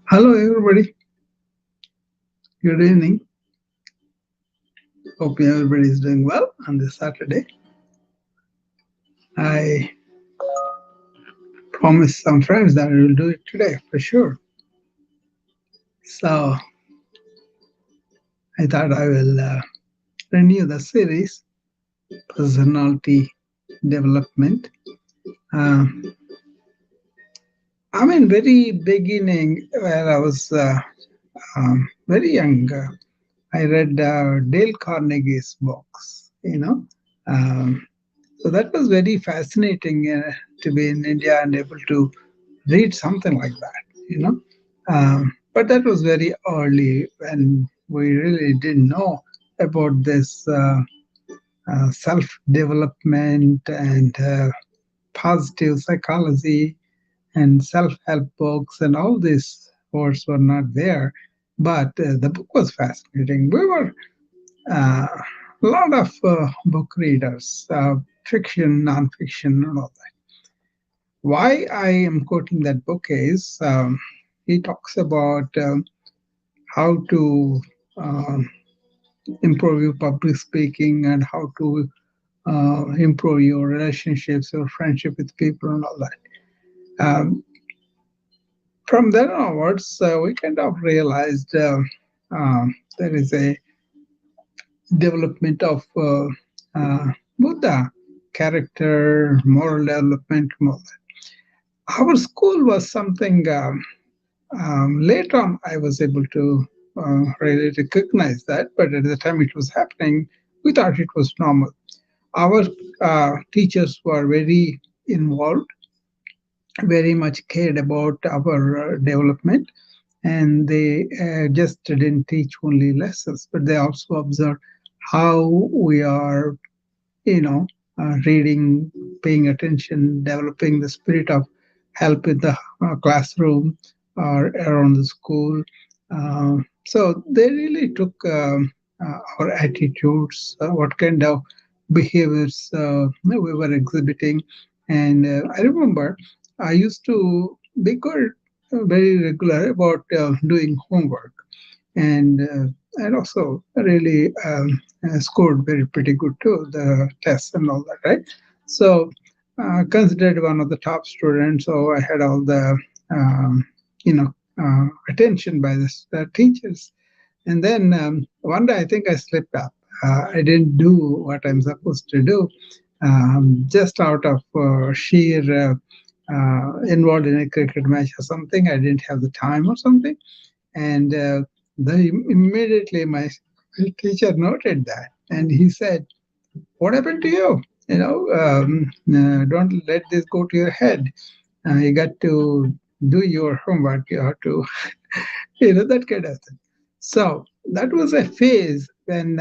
Hello, everybody. Good evening. Hope everybody is doing well on this Saturday. I promised some friends that I will do it today for sure. So I thought I will renew the series, Personality Development. Um, I mean, very beginning, where I was very young, I read Dale Carnegie's books, Um, so that was very fascinating to be in India and able to read something like that. But that was very early when we really didn't know about this self-development and positive psychology and self-help books and all these words were not there. But the book was fascinating. We were a lot of book readers, fiction, non-fiction, and all that. Why I am quoting that book is he talks about how to um, improve your public speaking and how to improve your relationships, your friendship with people, and all that. From then onwards, we kind of realized there is a development of Buddha character, moral development, and all that. Our school was something. Later on, I was able to really recognize that, but at the time it was happening, we thought it was normal. Our teachers were very involved, very much cared about our development, and they just didn't teach only lessons, but they also observed how we are, reading, paying attention, developing the spirit of help in the classroom or around the school. So they really took our attitudes, what kind of behaviors we were exhibiting. And I remember I used to be good, very regular about doing homework. And also really scored very pretty good too, the tests and all that, right? So considered one of the top students, so I had all the you know attention by the teachers. And then one day I think I slipped up. I didn't do what I'm supposed to do, just out of sheer involved in a cricket match or something. I didn't have the time or something, and immediately my teacher noted that, and he said, "What happened to you? Don't let this go to your head. You got to do your homework. You have to, that kind of thing." So that was a phase when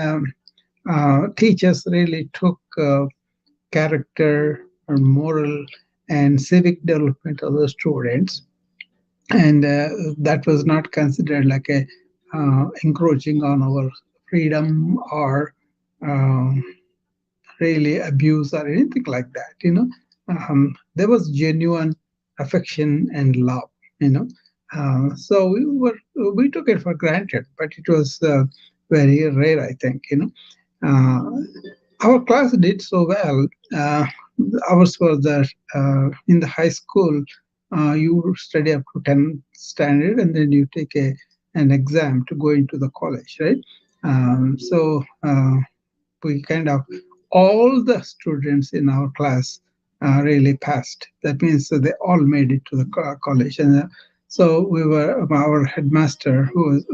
teachers really took character or moral and civic development of the students, and that was not considered like a encroaching on our freedom or um, really abuse or anything like that. There was genuine affection and love. you know so we took it for granted, but it was very rare, I think. uh, our class did so well. Ours was that in the high school, you study up to 10th standard and then you take an exam to go into the college, right? So we kind of, all the students in our class really passed. That means that they all made it to the college. And so we were, our headmaster, who was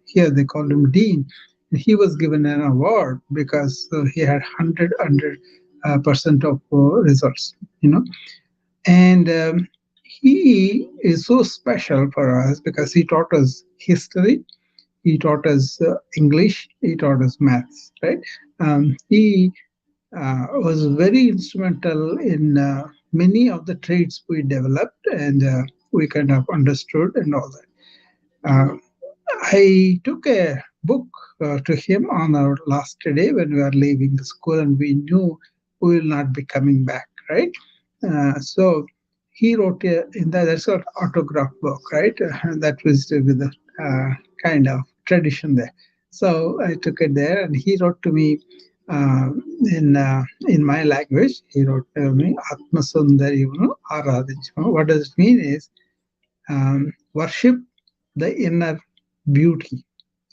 here, they called him Dean, he was given an award because he had 100% of results, and he is so special for us because he taught us history, he taught us English, he taught us maths, right? He was very instrumental in many of the traits we developed and we kind of understood and all that. I took a book to him on our last day when we were leaving the school, and we knew we will not be coming back, right? So he wrote in that, that's called autograph book, right? That was with the kind of tradition there. So I took it there, and he wrote to me uh, in my language. He wrote to me, "Atma Sundari, Aradhinchu." What does it mean is worship the inner beauty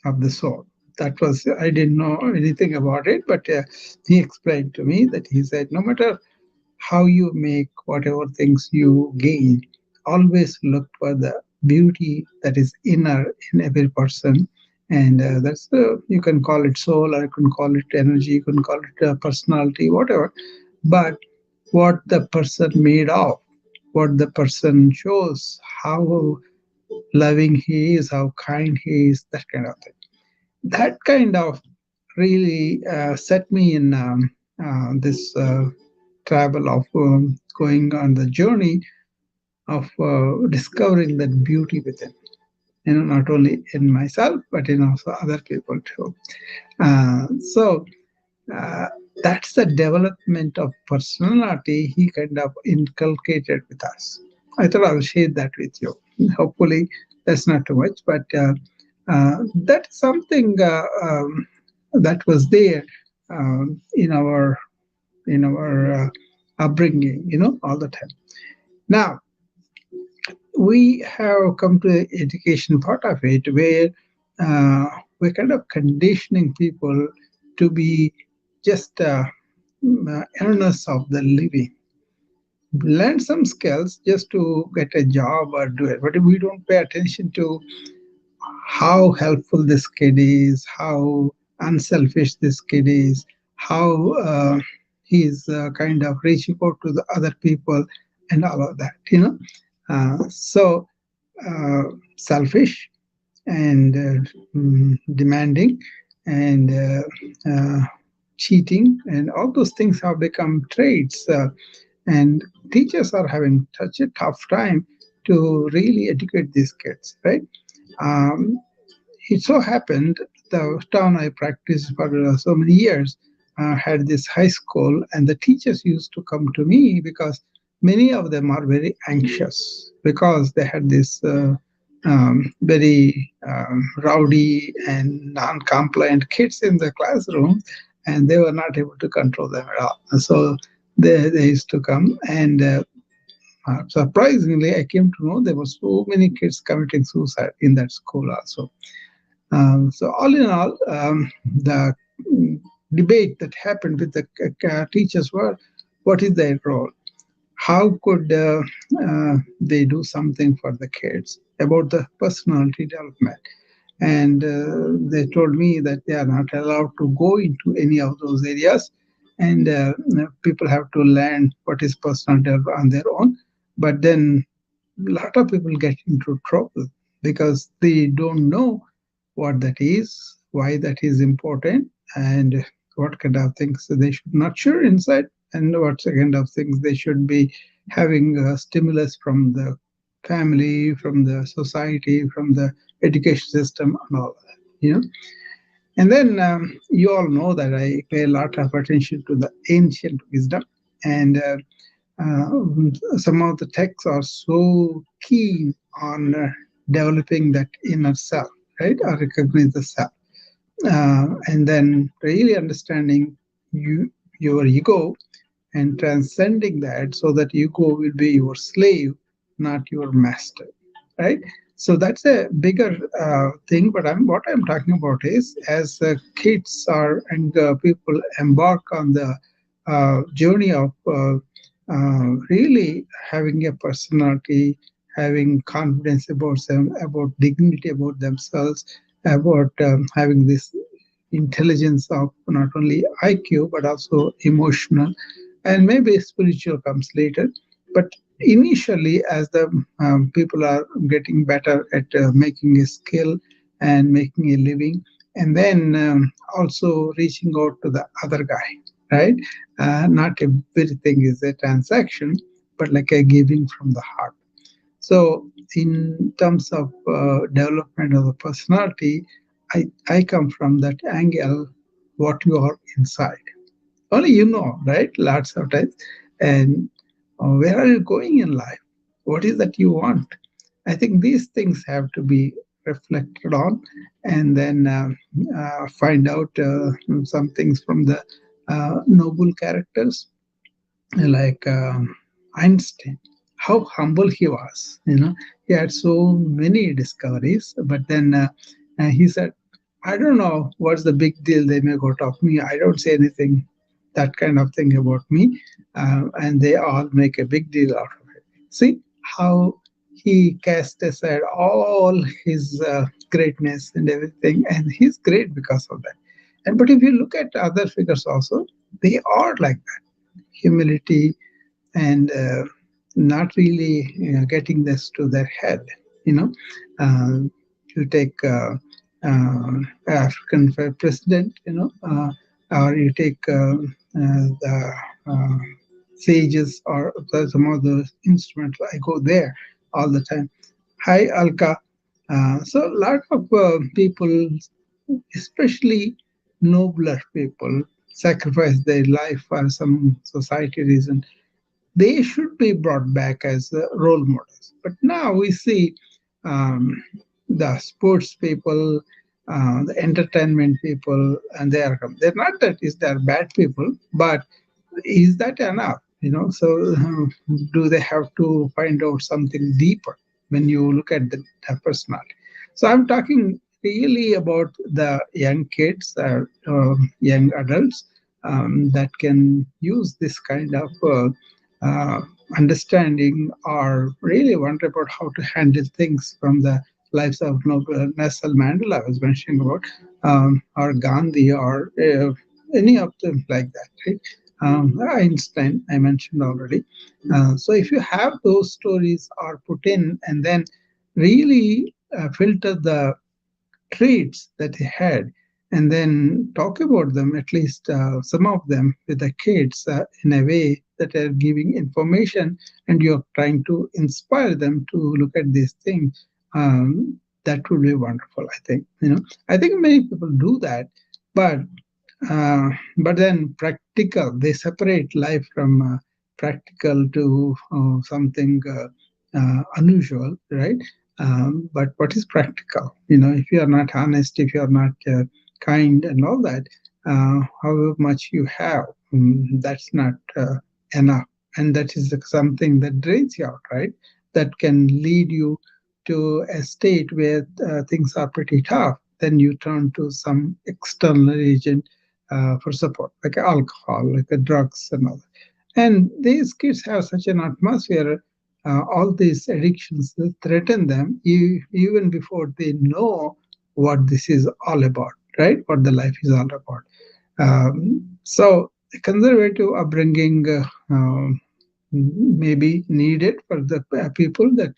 of the soul. That was, I didn't know anything about it, but he explained to me that he said, no matter how you make whatever things you gain, always look for the beauty that is inner in every person. And that's you can call it soul, or you can call it energy, you can call it personality, whatever. But what the person made of, what the person shows, how loving he is, how kind he is, that kind of thing. That kind of really set me in this travel of going on the journey of discovering that beauty within. Not only in myself, but in also other people too. So uh, that's the development of personality he kind of inculcated with us. I thought I'll share that with you. Hopefully, that's not too much, but that's something that was there in our upbringing, all the time. Now we have come to the education part of it, where we're kind of conditioning people to be just earners of the living, learn some skills just to get a job or do it. But we don't pay attention to how helpful this kid is, how unselfish this kid is, how he's kind of reaching out to the other people and all of that, so selfish and demanding and cheating, and all those things have become traits. And teachers are having such a tough time to really educate these kids, right? Um, it so happened the town I practiced for so many years had this high school, and the teachers used to come to me because many of them are very anxious because they had this very rowdy and non-compliant kids in the classroom, and they were not able to control them at all. So they used to come, and surprisingly, I came to know there were so many kids committing suicide in that school also. So all in all, the debate that happened with the teachers were, what is their role? How could they do something for the kids about the personality development? And they told me that they are not allowed to go into any of those areas, and people have to learn what is personality on their own. But then a lot of people get into trouble because they don't know what that is, why that is important, and what kind of things they should nurture inside, and what kind of things they should be having stimulus from the family, from the society, from the education system, and all that. And then you all know that I pay a lot of attention to the ancient wisdom, and some of the texts are so keen on developing that inner self, right? Or recognize the self, and then really understanding your ego and transcending that, so that ego will be your slave, not your master, right? So that's a bigger thing. But what I'm talking about is, as kids are and people embark on the journey of really having a personality, having confidence about them, about dignity about themselves, about having this intelligence of not only IQ but also emotional, and maybe spiritual comes later. But initially, as the people are getting better at making a skill and making a living, and then also reaching out to the other guy, right? Not everything is a transaction, but like a giving from the heart. So, in terms of development of the personality, I come from that angle, what you are inside. Only you know, right? Lots of times. And where are you going in life? What is that you want? I think these things have to be reflected on, and then find out some things from the noble characters like Einstein, how humble he was. He had so many discoveries, but then he said, "I don't know what's the big deal. They may go talk me. I don't say anything, that kind of thing about me, and they all make a big deal out of it." See how he cast aside all his greatness and everything, and he's great because of that. And but if you look at other figures also, they are like humility and not really getting this to their head. You know, uh, you take African president, or you take the sages or some of those instruments. I go there all the time. Hi, Alka. So a lot of people, especially nobler people, sacrifice their life for some society reason. They should be brought back as role models. But now we see um, the sports people, the entertainment people, and they're not that is they're bad people, but is that enough? So do they have to find out something deeper when you look at the personality? So I'm talking really about the young kids, young adults that can use this kind of uh, understanding or really wonder about how to handle things from the lives of Nelson Mandela I was mentioning about, or Gandhi, or any of them like that, right? Einstein, I mentioned already. So if you have those stories are put in and then really filter the traits that he had and then talk about them, at least some of them, with the kids in a way that are giving information and you're trying to inspire them to look at these things. That would be wonderful, I think. I think many people do that, but but then practical, they separate life from practical to something unusual, right? But what is practical? If you are not honest, if you are not kind and all that, however much you have, that's not enough. And that is something that drains you out, right? That can lead you to a state where things are pretty tough. Then you turn to some external agent for support, like alcohol, like drugs and all that. And these kids have such an atmosphere, all these addictions that threaten them even before they know what this is all about, right? What the life is all about. So, conservative upbringing maybe needed for the people that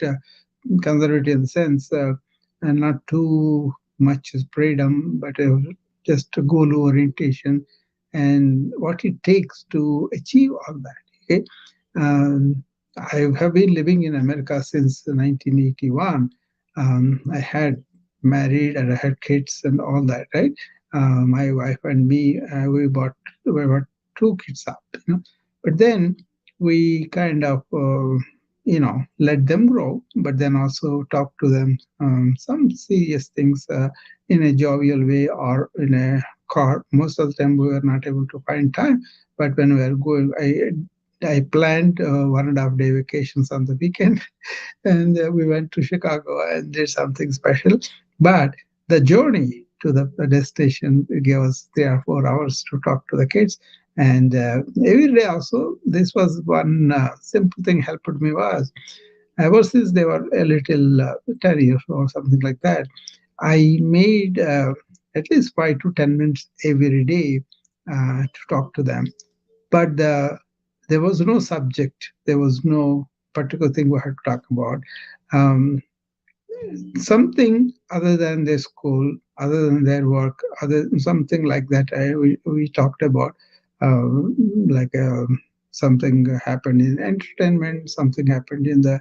conservative in the sense, and not too much is freedom, but just a goal orientation and what it takes to achieve all that. Okay, um, I have been living in America since 1981. I had married and I had kids and all that, right? My wife and me, we brought two kids up, but then we kind of let them grow, but then also talk to them some serious things in a jovial way or in a car. Most of the time we were not able to find time, but when we were going, I planned 1.5 day vacations on the weekend, and we went to Chicago and did something special. But the journey to the destination gave us 3 or 4 hours to talk to the kids. And every day also, this was one simple thing helped me was ever since they were a little 10 years or something like that, I made at least 5 to 10 minutes every day to talk to them. But there was no subject, there was no particular thing we had to talk about. Um, Something other than their school, other than their work, other something like that. We talked about, like something happened in entertainment, something happened in the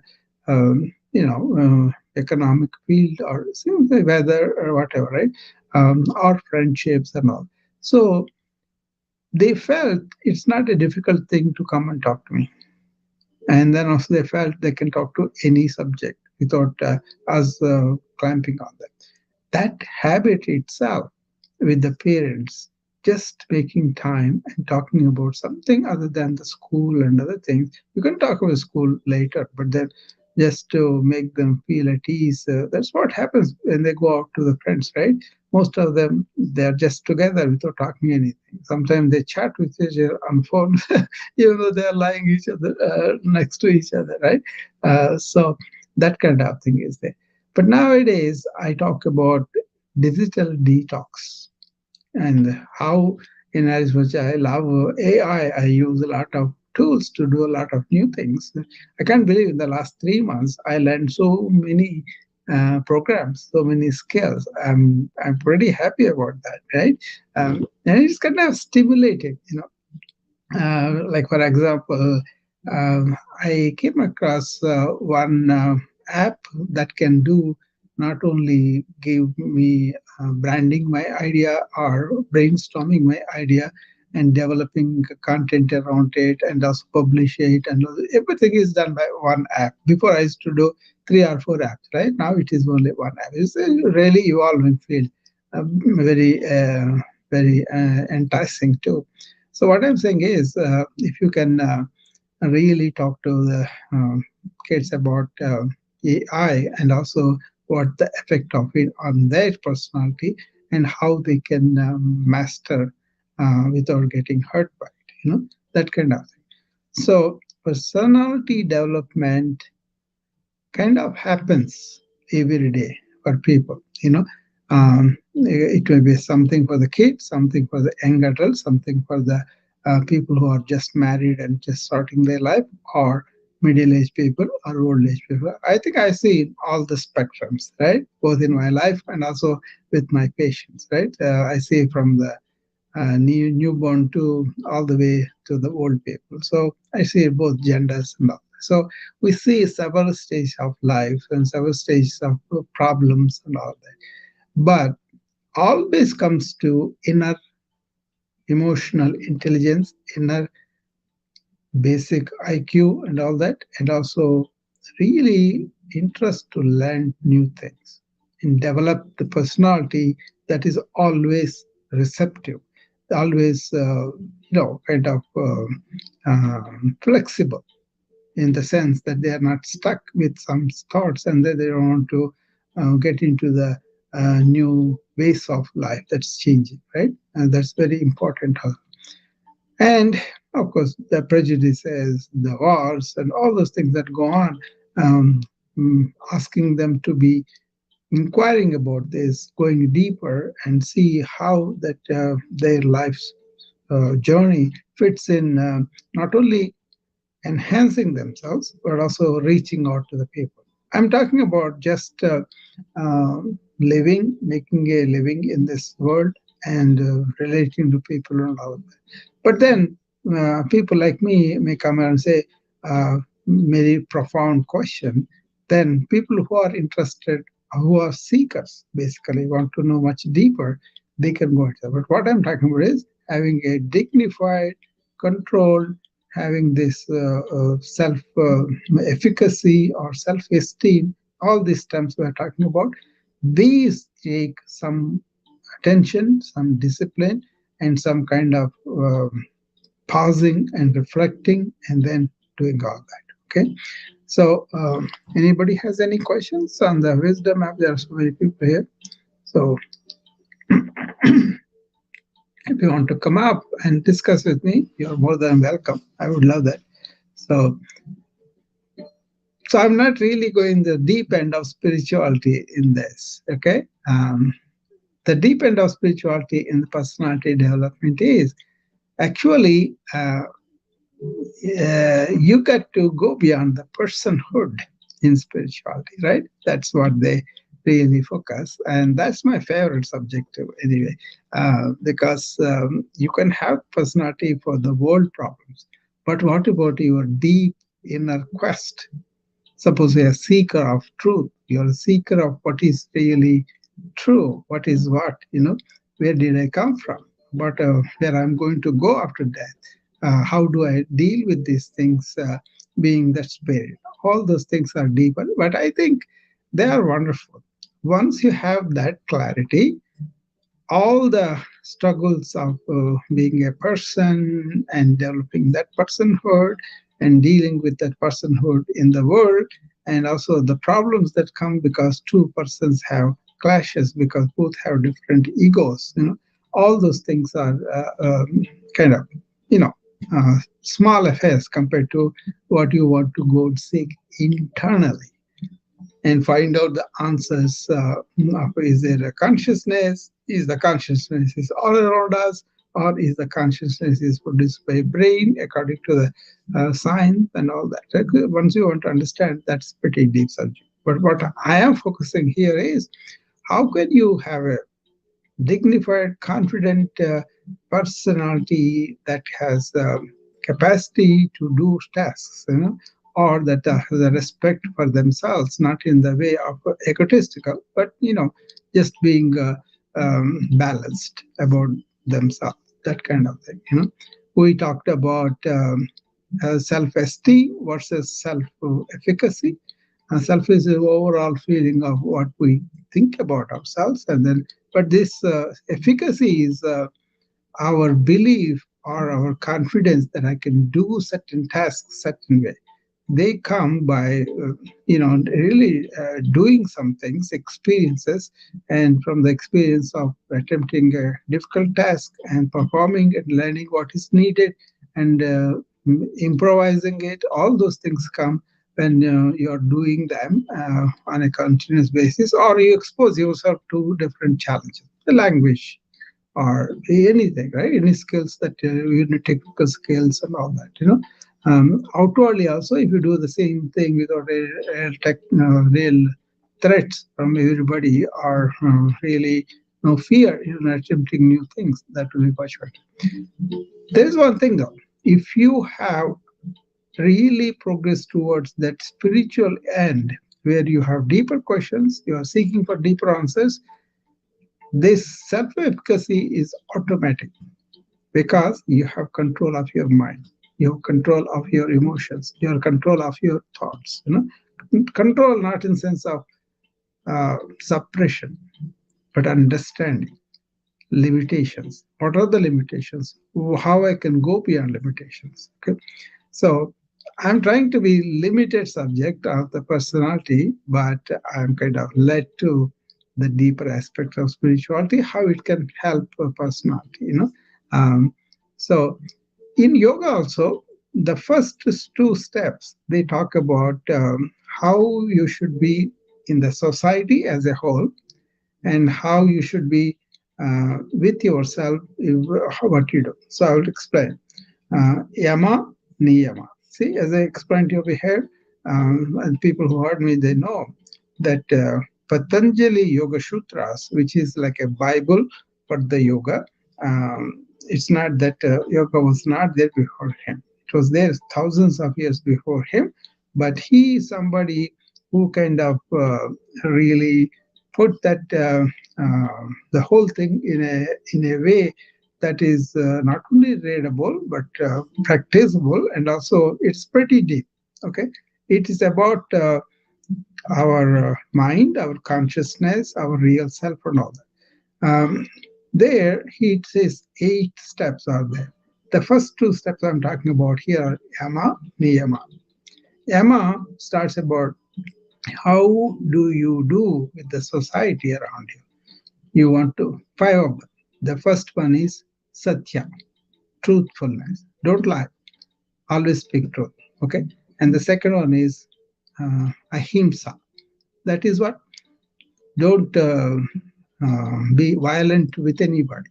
economic field or the weather or whatever, right? Or friendships and all. So they felt it's not a difficult thing to come and talk to me. And then also they felt they can talk to any subject without us clamping on them. That habit itself with the parents, just making time and talking about something other than the school and other things. You can talk about school later, but then just to make them feel at ease. That's what happens when they go out to the friends, right? Most of them, they're just together without talking anything. Sometimes they chat with each other on phone, even though they're lying each other next to each other, right? So that kind of thing is there. But nowadays, I talk about digital detox and how, in as much I love AI, I use a lot of tools to do a lot of new things. I can't believe in the last 3 months I learned so many programs, so many skills. I'm pretty happy about that, right? And it's kind of stimulated, like for example, I came across one app that can do not only give me branding my idea or brainstorming my idea and developing content around it and also publish it, and everything is done by one app. Before I used to do 3 or 4 apps, right? Now it is only one app. It's a really evolving field, very enticing too. So what I'm saying is, if you can really talk to the kids about AI and also what the effect of it on their personality and how they can master without getting hurt by it, that kind of thing. So personality development kind of happens every day for people. It may be something for the kids, something for the young adults, something for the people who are just married and just starting their life, or middle-aged people or old-age people. I think I see all the spectrums, right? Both in my life and also with my patients, right? I see from the newborn to all the way to the old people. So I see both genders and all. So we see several stages of life and several stages of problems and all that. But always comes to inner emotional intelligence, inner basic IQ and all that, and also really interest to learn new things and develop the personality that is always receptive, always, kind of flexible in the sense that they are not stuck with some thoughts and that they don't want to get into the new ways of life that's changing, right? And that's very important. And of course, the prejudices, the wars, and all those things that go on, asking them to be inquiring about this, going deeper and see how that their life's journey fits in, not only enhancing themselves, but also reaching out to the people. I'm talking about just living, making a living in this world and relating to people and all of that. But then people like me may come and say, very profound question. Then people who are interested, who are seekers, basically want to know much deeper, they can go into that. But what I'm talking about is having a dignified, controlled, having this self efficacy or self esteem, all these terms we are talking about, these take some attention, some discipline, and some kind of pausing and reflecting, and then doing all that. Okay. So, anybody has any questions on the wisdom app? There are so many people here. So, if you want to come up and discuss with me, you're more than welcome. I would love that. So, so I'm not really going the deep end of spirituality in this. Okay. The deep end of spirituality in the personality development is actually you got to go beyond the personhood in spirituality, right? That's what they really focus, and that's my favorite subject too, anyway, because you can have personality for the world problems, but what about your deep inner quest? Suppose you're a seeker of truth, you're a seeker of what is really true, what is what, where did I come from, but where I'm going to go after death. How do I deal with these things, being that spirit? All those things are deeper, but I think they are wonderful. Once you have that clarity, all the struggles of being a person and developing that personhood and dealing with that personhood in the world, and also the problems that come because two persons have clashes because both have different egos, all those things are kind of, you know small affairs compared to what you want to go and seek internally and find out the answers. Is there a consciousness? Is the consciousness is all around us, or is the consciousness is produced by brain according to the science and all that? Once you want to understand, that's pretty deep subject. But what I am focusing here is how can you have a dignified, confident personality that has capacity to do tasks, or that has a respect for themselves, not in the way of egotistical, but just being balanced about themselves, that kind of thing. We talked about self-esteem versus self-efficacy. Self is the overall feeling of what we think about ourselves, and then, but this efficacy is our belief or our confidence that I can do certain tasks certain way. They come by really doing some things, experiences, and from the experience of attempting a difficult task and performing and learning what is needed and improvising it. All those things come when you're doing them on a continuous basis, or you expose yourself to different challenges, the language or anything, right? Any skills that technical skills and all that, outwardly also, if you do the same thing without real threats from everybody, or really no fear in attempting new things, that will be much better. There is one thing though, if you have really progressed towards that spiritual end where you have deeper questions, you are seeking for deeper answers, this self-efficacy is automatic because you have control of your mind, you have control of your emotions, you have control of your thoughts. Control not in sense of suppression, but understanding limitations. What are the limitations? How I can go beyond limitations? Okay, so I'm trying to be limited subject of the personality, but I'm kind of led to the deeper aspect of spirituality, how it can help a personality. Um, so in yoga also, the first two steps, they talk about how you should be in the society as a whole, and how you should be with yourself, what you do. So I will explain. Yama, niyama. See, as I explained to you over here, and people who heard me, they know that Patanjali Yoga Sutras, which is like a Bible for the yoga, it's not that yoga was not there before him. It was there thousands of years before him, but he is somebody who kind of really put that the whole thing in a way that is not only readable but practicable, and also it's pretty deep. Okay, it is about our mind, our consciousness, our real self, and all that. There, he says 8 steps are there. The first 2 steps I'm talking about here are yama, niyama. Yama starts about how do you do with the society around you. You want to, 5 of them. The first one is satya, truthfulness. Don't lie. Always speak truth. Okay. And the second one is ahimsa. That is what? Don't be violent with anybody,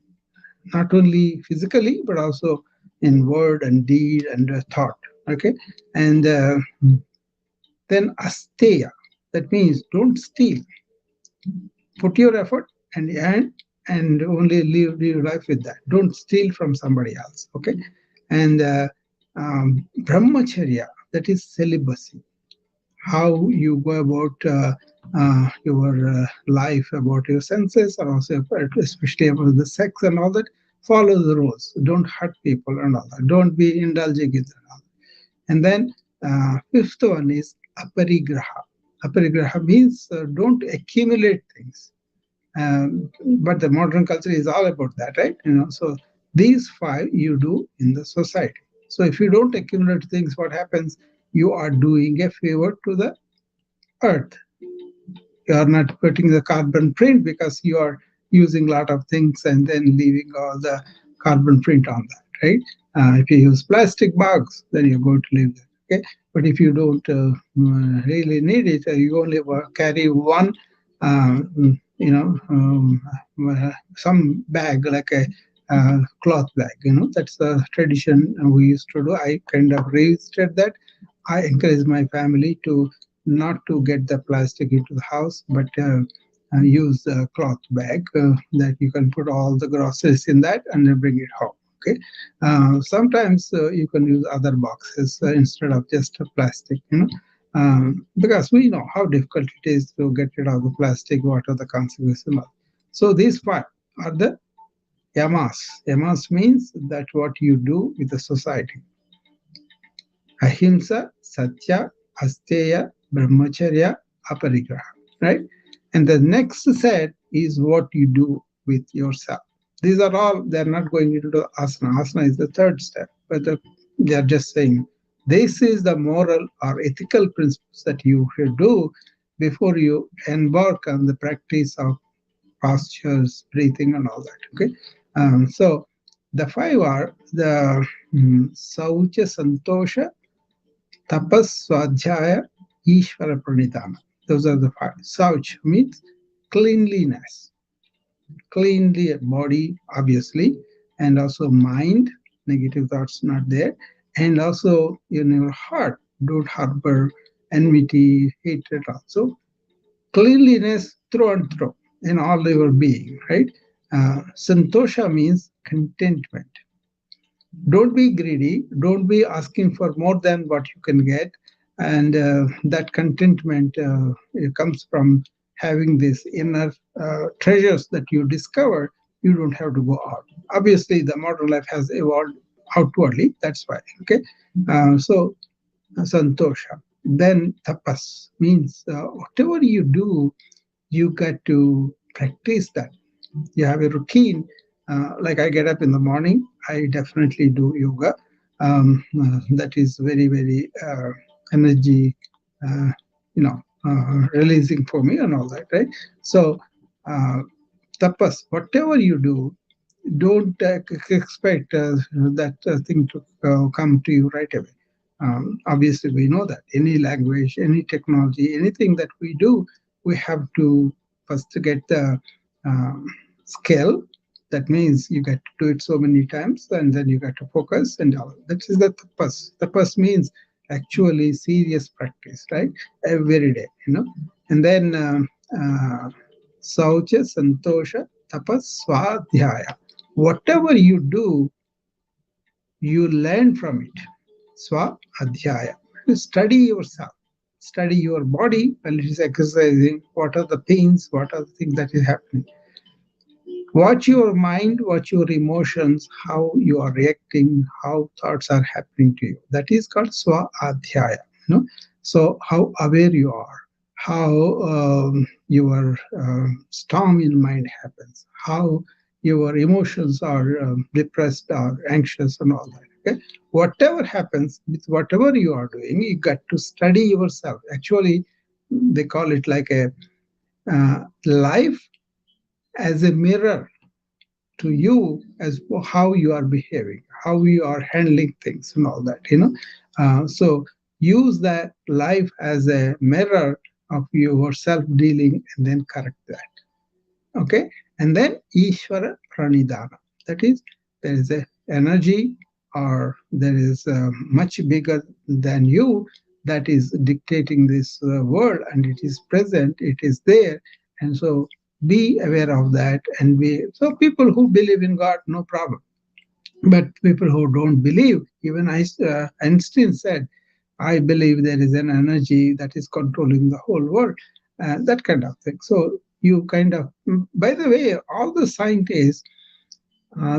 not only physically, but also in word and deed and thought. Okay. And then asteya. That means don't steal. Put your effort and only live your life with that. Don't steal from somebody else. Okay. And brahmacharya, that is celibacy. how you go about your life, about your senses, and also especially about the sex and all that. Follow the rules. Don't hurt people and all that. Don't be indulging in that. And then fifth one is aparigraha. Aparigraha means don't accumulate things. But the modern culture is all about that, right? So these five you do in the society. So if you don't accumulate things, what happens? You are doing a favor to the earth. You are not putting the carbon print because you are using a lot of things and then leaving all the carbon print on that, right? If you use plastic bags, then you're going to leave that. Okay, but if you don't really need it, you only carry one, some bag like a cloth bag. That's the tradition we used to do. I kind of revisited that. I encourage my family to not to get the plastic into the house, but use a cloth bag that you can put all the groceries in that and then bring it home. Okay. Sometimes you can use other boxes instead of just a plastic. Because we know how difficult it is to get rid of the plastic. What are the consequences? So these five are the yamas. Yamas means that what you do with the society. Ahimsa, Satya, Asteya, Brahmacharya, Aparigraha. Right? And the next set is what you do with yourself. These are all, they're not going into the asana. Asana is the third step, but they're just saying this is the moral or ethical principles that you should do before you embark on the practice of postures, breathing, and all that. Okay. So the five are the Saucha Santosha, Tapas, Swadhyaya, Ishvara Pranidhana. Those are the five. Sauch means cleanliness, cleanly body, obviously, and also mind, negative thoughts not there, and also in your heart, don't harbor enmity, hatred also. Cleanliness through and through in all your being, right? Santosha means contentment. Don't be greedy, don't be asking for more than what you can get, and that contentment it comes from having these inner treasures that you discover. You don't have to go out. Obviously the modern life has evolved outwardly, that's why. Okay. So santosha. Then tapas means whatever you do, you got to practice that. You have a routine. Like I get up in the morning, I definitely do yoga. That is very, very energy, uh, releasing for me and all that, right? So, uh, tapas, whatever you do, don't expect that thing to come to you right away. Obviously, we know that any language, any technology, anything that we do, we have to first get the um, skill. That means you get to do it so many times, and then you get to focus and all. That is the tapas. Tapas means actually serious practice, right? Every day, And then saucha, santosha, tapas, swadhyaya. Whatever you do, you learn from it. Swa adhyaya. You study yourself. Study your body while it is exercising. What are the pains? What are the things that is happening? Watch your mind, watch your emotions, how you are reacting, how thoughts are happening to you. That is called swa adhyaya. So how aware you are, how your storm in mind happens, how your emotions are depressed or anxious and all that. Okay, whatever happens with whatever you are doing, you got to study yourself. Actually, they call it like a life as a mirror to you as how you are behaving, how you are handling things, and all that. So use that life as a mirror of your self dealing, and then correct that. Okay, and then Ishvara Pranidhana. That is, there is a energy, or there is much bigger than you that is dictating this world, and it is present, it is there, and so be aware of that. And be so people who believe in God, no problem. But people who don't believe, even Einstein said I believe there is an energy that is controlling the whole world, that kind of thing. So you kind of, by the way, all the scientists,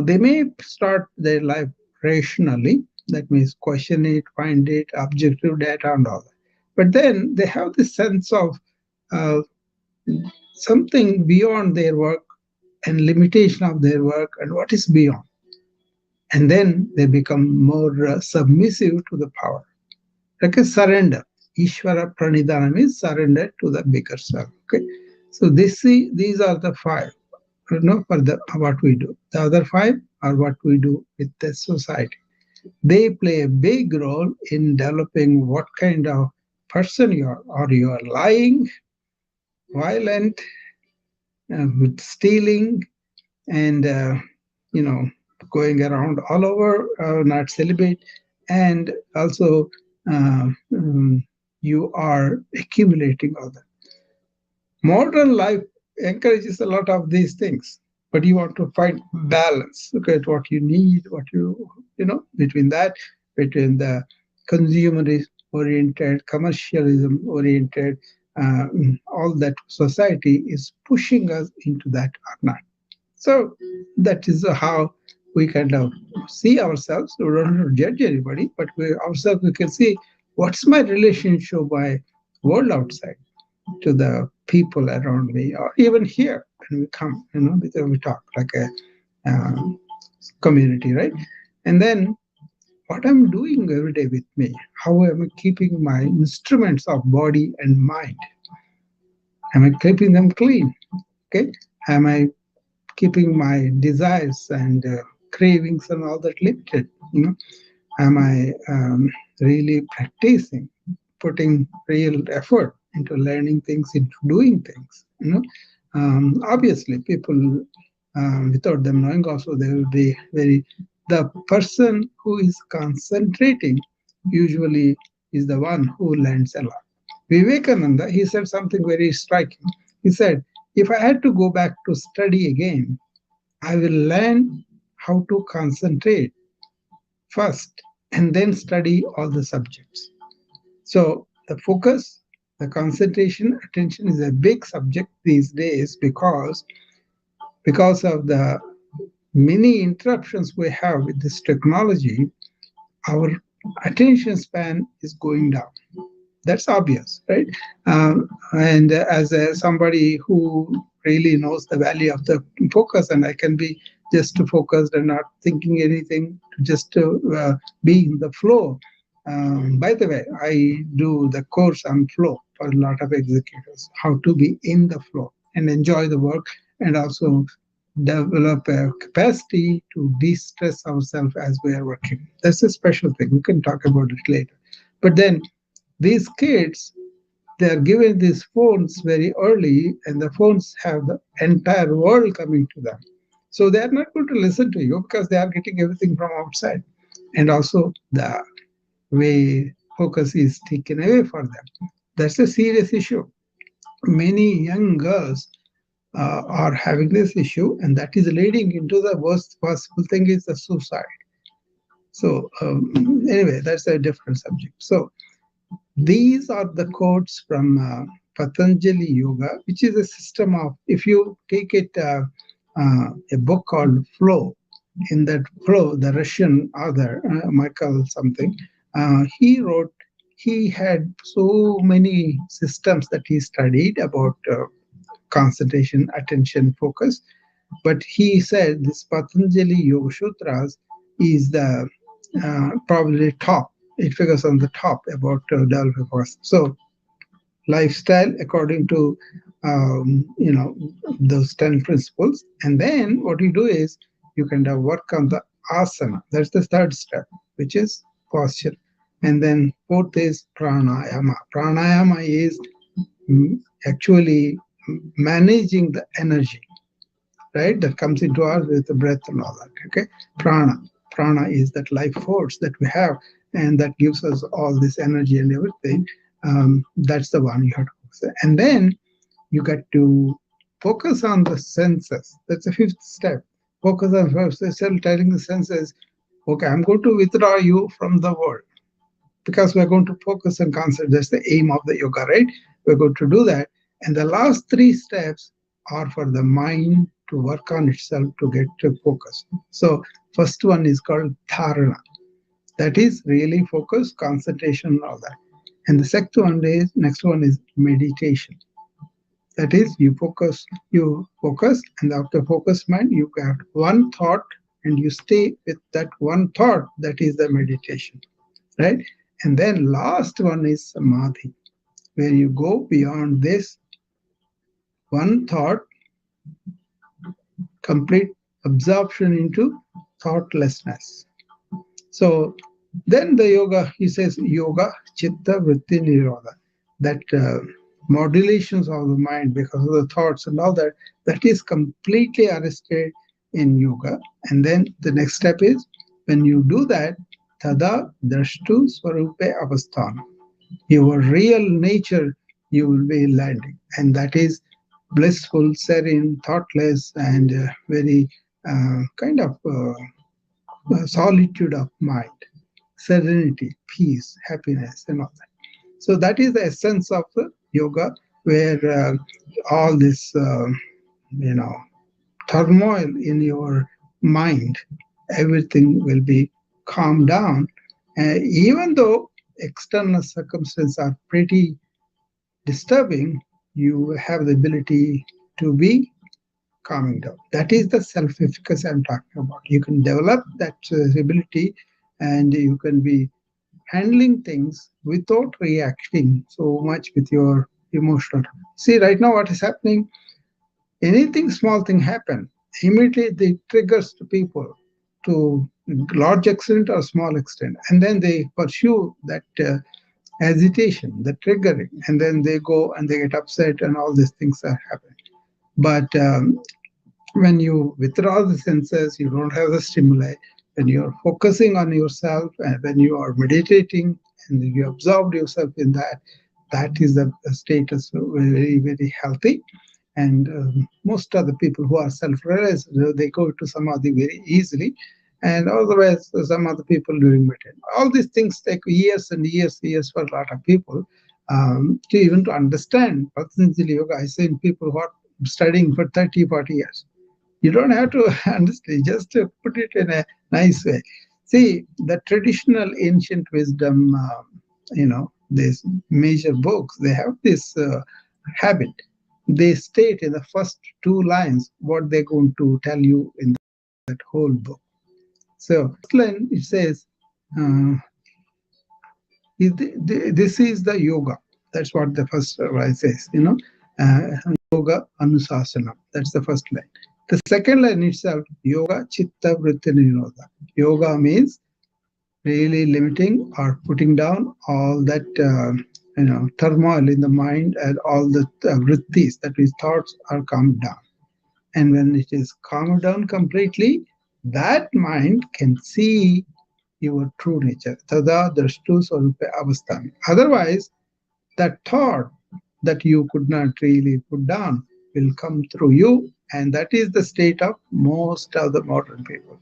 they may start their life rationally, that means question it, find it, objective data, and all that. But then they have this sense of uh, something beyond their work and limitation of their work and what is beyond. And then they become more submissive to the power, like a surrender. Ishvara pranidhana means surrender to the bigger self. Okay, so these are the five. For the what we do. The other five are what we do with the society. They play a big role in developing what kind of person you are. Are you are lying, violent, with stealing, and you know going around all over, not celibate, and also you are accumulating all that. Modern life encourages a lot of these things, but you want to find balance. Look at what you need, what between that, between the consumerist oriented, commercialism oriented, all that society is pushing us into that or not. So that is how we kind of see ourselves. We don't judge anybody, but we ourselves we can see what's my relationship by world outside to the people around me, or even here when we come, because we talk like a um, community, right? And then what I'm doing every day with me, how am I keeping my instruments of body and mind? Am I keeping them clean? Okay, am I keeping my desires and cravings and all that limited? Am I really practicing, putting real effort into learning things, into doing things? Obviously, people, without them knowing, also they will be very. The person who is concentrating usually is the one who learns a lot. Vivekananda, he said something very striking. He said, "If I had to go back to study again, I will learn how to concentrate first and then study all the subjects." So the focus, the concentration, attention is a big subject these days because of the many interruptions we have with this technology. Our attention span is going down. That's obvious, right? And as somebody who really knows the value of the focus, and I can be just focused and not thinking anything, just to be in the flow. By the way, I do the course on flow for a lot of executives, how to be in the flow and enjoy the work, and also develop a capacity to de-stress ourselves as we are working. That's a special thing. We can talk about it later. But then these kids, they are given these phones very early, and the phones have the entire world coming to them. So they are not going to listen to you because they are getting everything from outside. And also the way focus is taken away for them. That's a serious issue. Many young girls are having this issue, and that is leading into the worst possible thing is the suicide. So anyway, that's a different subject. So these are the quotes from Patanjali Yoga, which is a system of, if you take it, a book called Flow. In that Flow, the Russian author, Michael something, he wrote, he had so many systems that he studied about concentration, attention, focus. But he said this Patanjali Yoga Sutras is the probably top. It figures on the top about developing focus. So lifestyle according to those 10 principles, and then what you do is you kind of work on the asana. That's the third step, which is posture. And then fourth is pranayama. Pranayama is actually managing the energy, right? That comes into us with the breath and all that. Okay, prana. Prana is that life force that we have, and that gives us all this energy and everything. That's the one you have to focus on. And then you get to focus on the senses. That's the fifth step. Focus on first. Still telling the senses, okay, I'm going to withdraw you from the world. because we're going to focus and concentrate. That's the aim of the yoga, right? We're going to do that. And the last three steps are for the mind to work on itself to get to focus. So first one is called dharana. That is really focus, concentration, and all that. And the next one is meditation. That is, you focus, and after focus mind, you have one thought, and you stay with that one thought. That is the meditation, right? And then last one is samadhi, where you go beyond this one thought, complete absorption into thoughtlessness. So then the yoga, he says, yoga, chitta, vritti, nirodha. That modulations of the mind because of the thoughts and all that, that is completely arrested in yoga. And then the next step is, when you do that, tada drashtu swarupe avasthana. Your real nature, you will be landing. And that is blissful, serene, thoughtless, and very kind of solitude of mind, serenity, peace, happiness, and all that. So that is the essence of the yoga, where all this, you know, turmoil in your mind, everything will be calmed down. Even though external circumstances are pretty disturbing, you have the ability to be calming down. That is the self-efficacy I'm talking about. You can develop that ability, and you can be handling things without reacting so much with your emotional. See, right now what is happening, anything small thing happen, immediately it triggers to people to large extent or small extent, and then they pursue that agitation, the triggering, and then they go and they get upset, and all these things are happening. But when you withdraw the senses, you don't have the stimuli. When you're focusing on yourself, and when you are meditating and you absorb yourself in that, that is the status very, very healthy. And most of the people who are self-realized, they go to samadhi very easily. And otherwise, some other people during meditation. All these things take years and years for a lot of people to even to understand Patanjali Yoga. I say in people who are studying for 30, 40 years. You don't have to understand, just to put it in a nice way. See, the traditional ancient wisdom, these major books, they have this habit. They state in the first two lines what they're going to tell you in that whole book. So, first line it says, this is the yoga. That's what the first line says, yoga anusasana. That's the first line. The second line itself, yoga chitta vritti nirodha. Yoga means really limiting or putting down all that turmoil in the mind, and all the vrittis, that is thoughts, are calmed down. And when it is calmed down completely, that mind can see your true nature. Tada drashtu swarupe avasthami. Otherwise, that thought that you could not really put down will come through you, and that is the state of most of the modern people,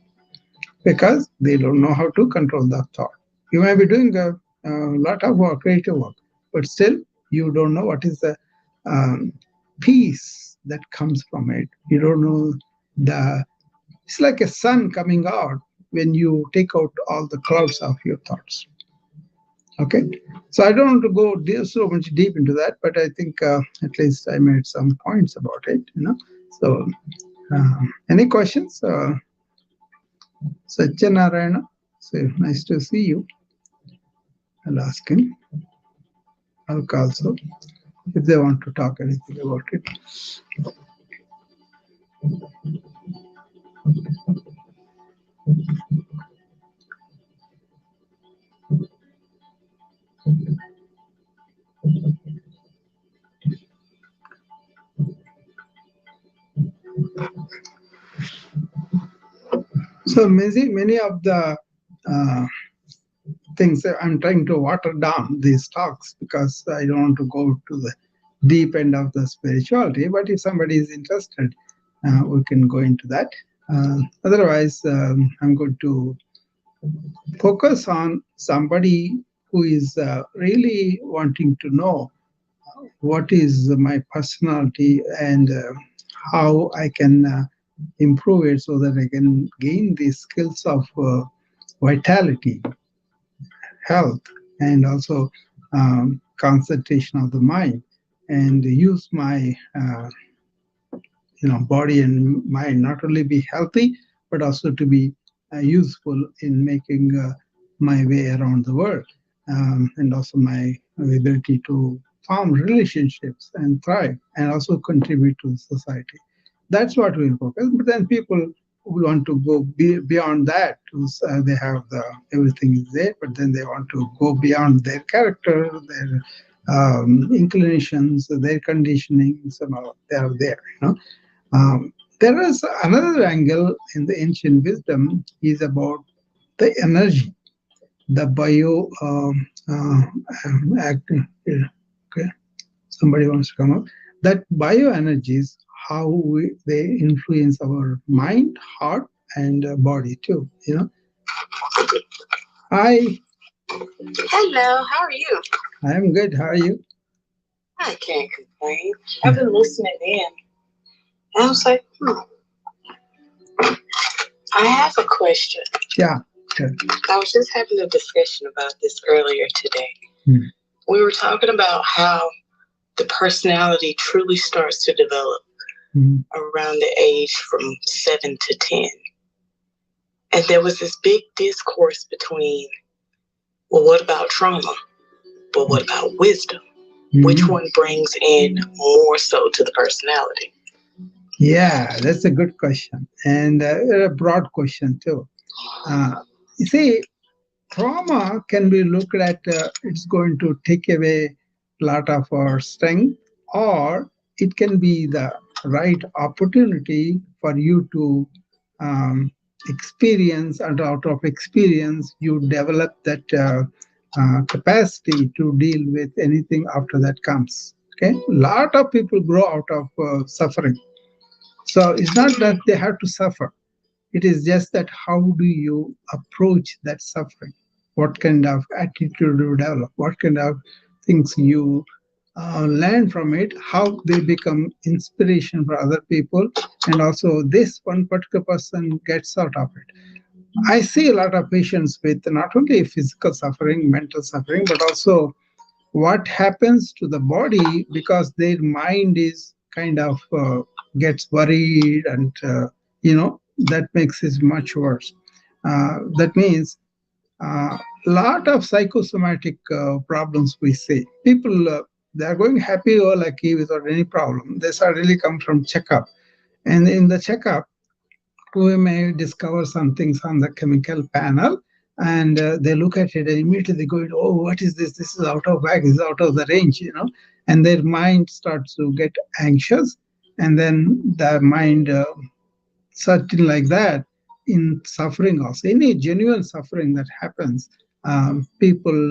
because they don't know how to control the thought. You may be doing a lot of work, creative work, but still you don't know what is the um, peace that comes from it. You don't know the. It's like a sun coming out when you take out all the clouds of your thoughts. Okay, so I don't want to go so much deep into that, but I think at least I made some points about it. So any questions? Satyanarayana, so nice to see you. I'll ask him. I'll also, if they want to talk anything about it. So many of the things I'm trying to water down these talks, because I don't want to go to the deep end of the spirituality. But if somebody is interested, we can go into that. Otherwise, I'm going to focus on somebody who is really wanting to know what is my personality and how I can improve it so that I can gain the skills of vitality, health, and also concentration of the mind, and use my body and mind not only be healthy but also to be useful in making my way around the world, and also my ability to form relationships and thrive and also contribute to society. That's what we'll focus. But then people will want to go beyond that. They have everything is there, but then they want to go beyond their character, their inclinations, their conditionings, and all. They are there. There is another angle in the ancient wisdom is about the energy, the bio acting. Okay, somebody wants to come up. That bioenergies, how they influence our mind, heart, and body too. Hi, Hello, how are you? I'm good. How are you? I can't complain. I've been listening in. And I was like, I have a question. Yeah. Good. I was just having a discussion about this earlier today. Hmm. We were talking about how the personality truly starts to develop around the age from 7 to 10. And there was this big discourse between, well, what about trauma? But what about wisdom? Which one brings in more so to the personality? Yeah, that's a good question, and a broad question too. You see, trauma can be looked at, it's going to take away a lot of our strength, or it can be the right opportunity for you to experience, and out of experience you develop that capacity to deal with anything after that comes. Okay, a lot of people grow out of suffering, so it's not that they have to suffer. It is just that how do you approach that suffering? What kind of attitude you develop? What kind of things you learn from it? How they become inspiration for other people? And also, this one particular person gets out of it. I see a lot of patients with not only physical suffering, mental suffering, but also what happens to the body because their mind is kind of gets worried, and that makes it much worse. That means a lot of psychosomatic problems we see. People, they are going happy or lucky without any problem. They suddenly come from checkup, and in the checkup we may discover some things on the chemical panel, and they look at it and immediately they go, oh, what is this? This is out of whack, this is out of the range. And their mind starts to get anxious, and then the mind certain like that. In suffering also, any genuine suffering that happens, people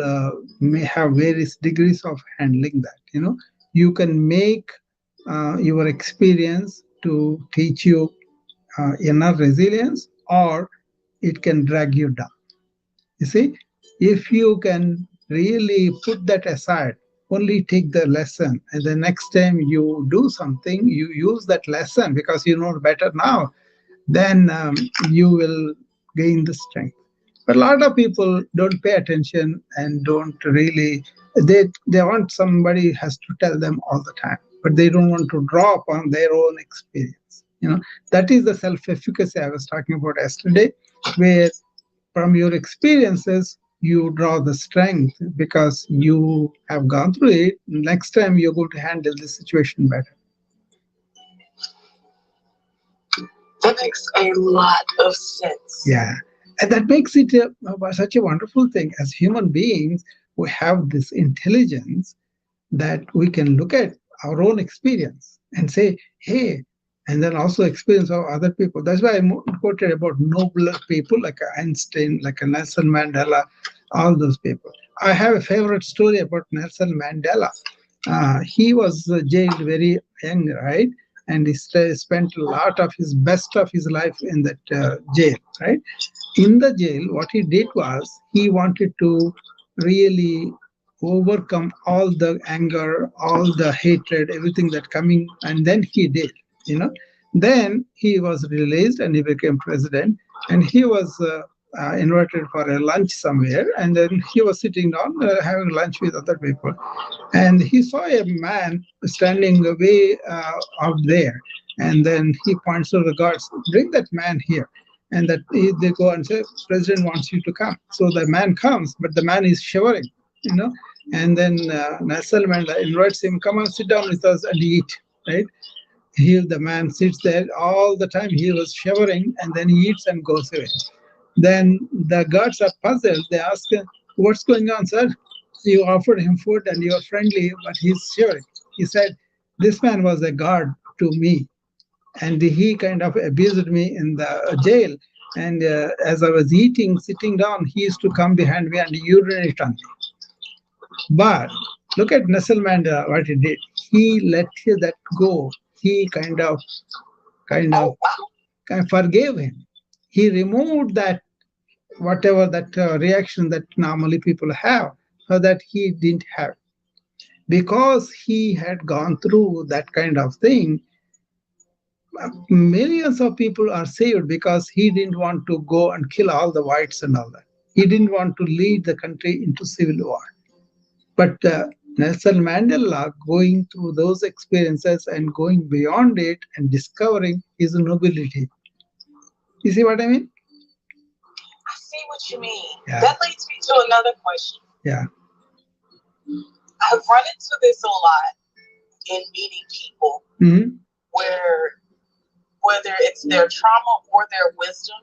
may have various degrees of handling that. You can make your experience to teach you inner resilience, or it can drag you down. You see, if you can really put that aside, only take the lesson, and the next time you do something, you use that lesson because you know better now, then you will gain the strength. But a lot of people don't pay attention and don't really, they want somebody has to tell them all the time, but they don't want to draw upon their own experience. That is the self-efficacy I was talking about yesterday, where from your experiences you draw the strength because you have gone through it. Next time you're going to handle the situation better. That makes a lot of sense. Yeah. And that makes it such a wonderful thing. As human beings, we have this intelligence that we can look at our own experience and say, hey, and then also experience of other people. That's why I quoted about nobler people like Einstein, like a Nelson Mandela, all those people. I have a favorite story about Nelson Mandela. He was jailed very young, right? And he spent a lot of his best of his life in that jail, right? In the jail, what he did was he wanted to really overcome all the anger, all the hatred, everything that coming, and then he did, you know. Then he was released and he became president, and he was invited for a lunch somewhere, and then he was sitting down having lunch with other people, and he saw a man standing way out there, and then he points to the guards, bring that man here. And that they go and say, president wants you to come. So the man comes, but the man is shivering, you know. And then Nelson Mandela invites him, come and sit down with us and eat, right? The man sits there all the time. He was shivering, and then he eats and goes away. Then the guards are puzzled. They ask, what's going on, sir? You offered him food and you're friendly, but he's shivering. He said, this man was a guard to me, and he kind of abused me in the jail. And as I was eating, sitting down, he used to come behind me and urinate on me. But look at Nelson Mandela, what he did. He let that go. He kind of, kind of forgave him. He removed that whatever that reaction that normally people have, so that he didn't have. Because he had gone through that kind of thing, millions of people are saved because he didn't want to go and kill all the whites and all that. He didn't want to lead the country into civil war. But Nelson Mandela, going through those experiences and going beyond it and discovering his nobility. You see what I mean? I see what you mean. Yeah. That leads me to another question. Yeah. I've run into this a lot in meeting people, where whether it's their trauma or their wisdom,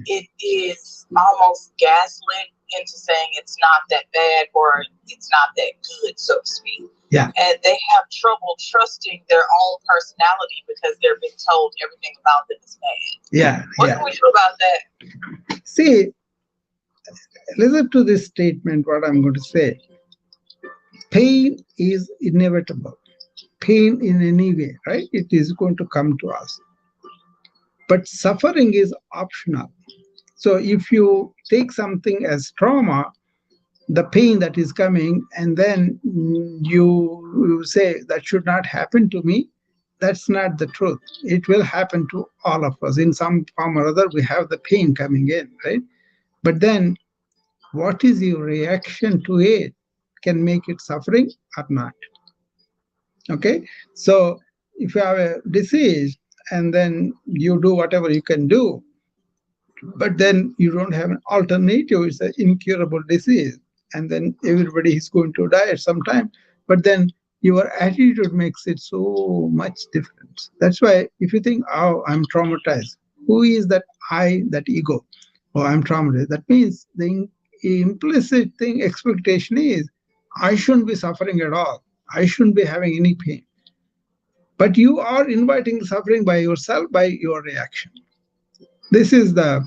it is almost gaslit into saying it's not that bad or it's not that good, so to speak. Yeah. And they have trouble trusting their own personality because they're being told everything about them is bad. Yeah. What can we do about that? See, listen to this statement, what I'm going to say. Pain is inevitable. Pain in any way, right? It is going to come to us. But suffering is optional. So if you take something as trauma, the pain that is coming, and then you say that should not happen to me, that's not the truth. It will happen to all of us. In some form or other, we have the pain coming in, right? But then what is your reaction to it can make it suffering or not. Okay? So if you have a disease and then you do whatever you can do, but then you don't have an alternative, it's an incurable disease, and then everybody is going to die at some time. But then your attitude makes it so much different. That's why if you think, oh, I'm traumatized, who is that I, that ego? Oh, I'm traumatized. That means the implicit thing, expectation is, I shouldn't be suffering at all. I shouldn't be having any pain. But you are inviting suffering by yourself, by your reaction. This is the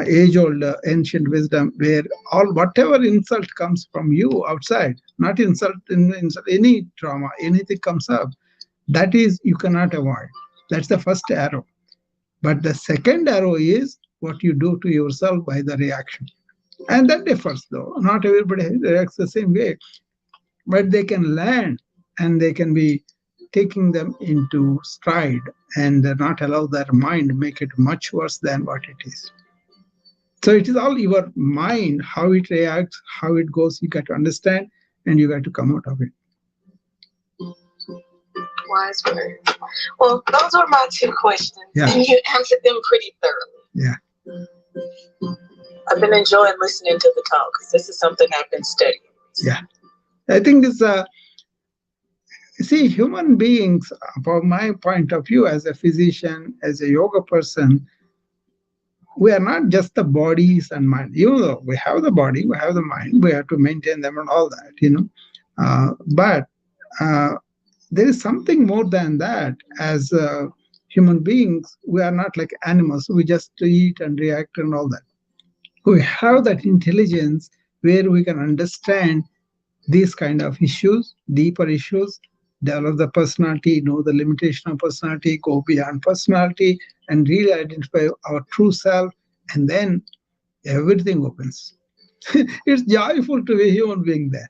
age-old ancient wisdom, where whatever insult comes from you outside, not insult, any trauma, anything comes up, that is you cannot avoid. That's the first arrow. But the second arrow is what you do to yourself by the reaction. And that differs, though. Not everybody reacts the same way. But they can learn, and they can be taking them into stride and not allow their mind make it much worse than what it is. So it is all your mind, how it reacts, how it goes, you got to understand, and you got to come out of it. Wise word. Well, those were my two questions, and you answered them pretty thoroughly. Yeah. I've been enjoying listening to the talk because this is something I've been studying. Yeah. I think it's see, human beings, from my point of view as a physician, as a yoga person, we are not just the bodies and mind. Even though we have the body, we have the mind, we have to maintain them and all that, but there is something more than that. As human beings, we are not like animals. We just eat and react and all that. We have that intelligence where we can understand these kind of issues, deeper issues, develop the personality, know the limitation of personality, go beyond personality, and really identify our true self, and then everything opens. It's joyful to be a human being there.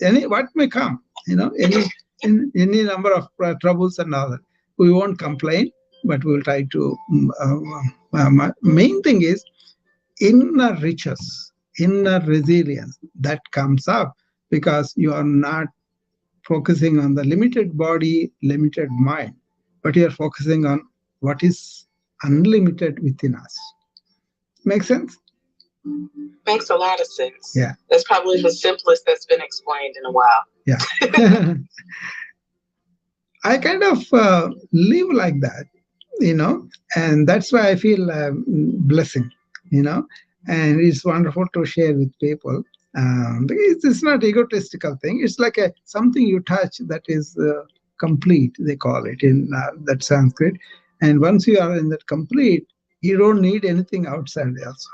Any what may come, any number of troubles and all that. We won't complain, but we'll try to. Main thing is inner riches, inner resilience that comes up because you are not focusing on the limited body, limited mind, but you are focusing on what is unlimited within us. Make sense? Makes a lot of sense. Yeah. That's probably the simplest that's been explained in a while. Yeah. I kind of live like that, and that's why I feel blessing, you know, and it's wonderful to share with people. It's not egotistical thing. It's like something you touch that is complete. They call it in that Sanskrit, and once you are in that complete, you don't need anything outside else,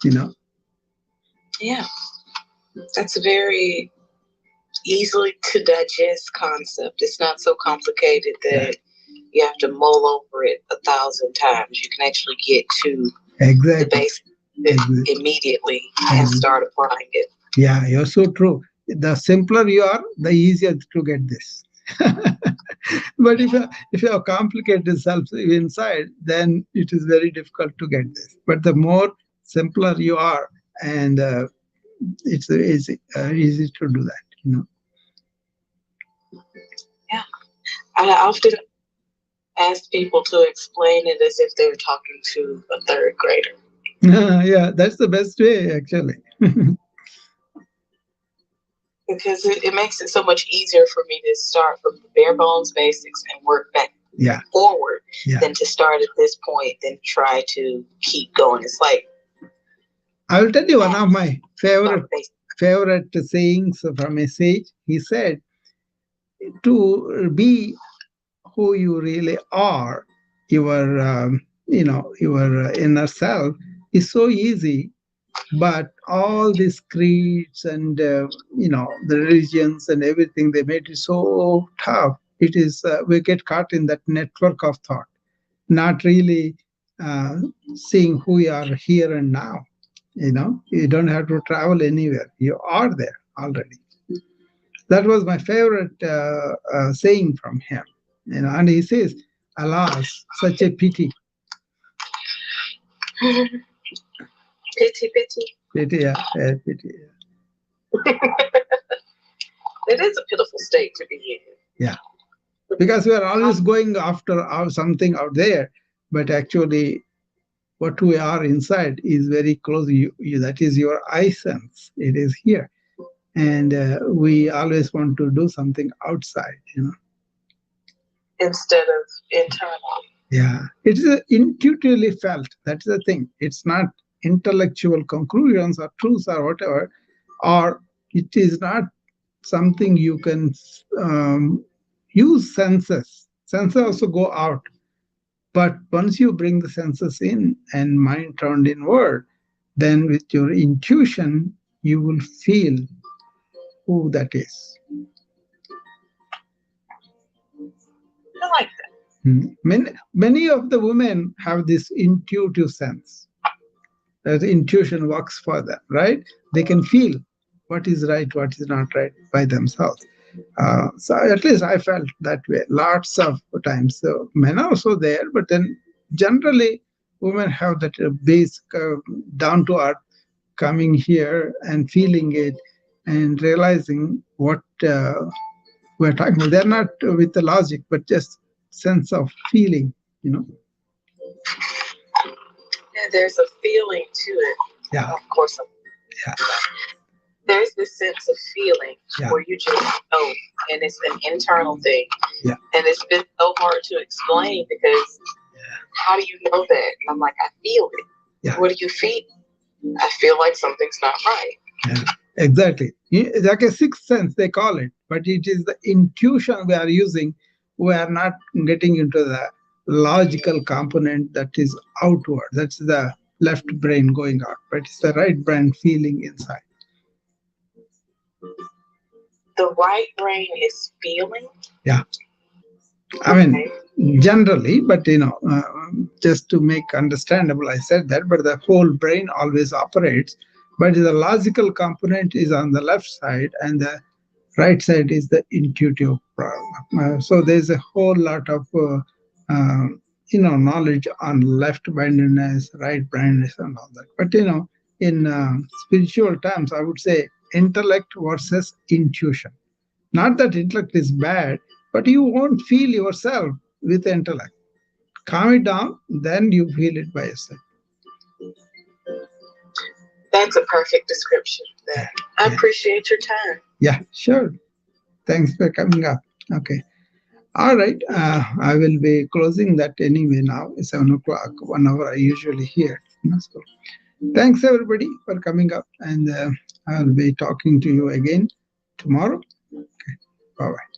you know. Yeah, that's a very easily to digest concept. It's not so complicated that you have to mull over it 1,000 times. You can actually get to the basics immediately and start applying it. Yeah, you're so true. The simpler you are, the easier to get this. But if you have complicated self inside, then it is very difficult to get this. But the more simpler you are, and it's easy to do that, Yeah, I often ask people to explain it as if they were talking to a third grader. Yeah, that's the best way, actually. Because it makes it so much easier for me to start from the bare bones basics and work back forward than to start at this point, then try to keep going. It's like, I will tell you one of my favorite sayings from a sage. He said, to be who you really are, your inner self is so easy, but all these creeds and the religions and everything, they made it so tough. It is we get caught in that network of thought, not really seeing who you are here and now. You don't have to travel anywhere, you are there already. That was my favorite saying from him. And he says, alas, such a pity. Pity. Pity, yeah, pity. Yeah. It is a pitiful state to be in. Yeah, because we are always going after something out there, but actually what we are inside is very close. That is your essence. It is here. And we always want to do something outside, instead of internal. Yeah, it is intuitively felt. That's the thing. It's not intellectual conclusions or truths or whatever, or it is not something you can use senses. Senses also go out. But once you bring the senses in and mind turned inward, then with your intuition, you will feel who that is. I like that. Many of the women have this intuitive sense. That intuition works for them, right? They can feel what is right, what is not right by themselves. So at least I felt that way lots of times. So men are also there, but then generally women have that basic down to earth coming here and feeling it and realizing what we're talking about. They're not with the logic, but just sense of feeling, Yeah, there's a feeling to it. Yeah. Of course. Yeah. There's this sense of feeling where you just know, and it's an internal thing. Yeah. And it's been so hard to explain because how do you know that? And I'm like, I feel it. Yeah. What do you feel? I feel like something's not right. Yeah, exactly. It's like a sixth sense, they call it, but it is the intuition we are using. We are not getting into the logical component that is outward. That's the left brain going out, but it's the right brain feeling inside. The right brain is feeling? Yeah. I mean, generally, but just to make understandable, I said that, but the whole brain always operates, But the logical component is on the left side, and the right side is the intuitive problem. So there's a whole lot of knowledge on left-mindedness, right-mindedness, and all that. But in spiritual terms, I would say intellect versus intuition. Not that intellect is bad, but you won't feel yourself with intellect. Calm it down, then you feel it by yourself. That's a perfect description. Yeah. I appreciate your time. Yeah, sure. Thanks for coming up. Okay. All right. I will be closing that anyway now. It's 7 o'clock, 1 hour I usually hear. So thanks everybody for coming up, and I'll be talking to you again tomorrow. Okay. Bye bye.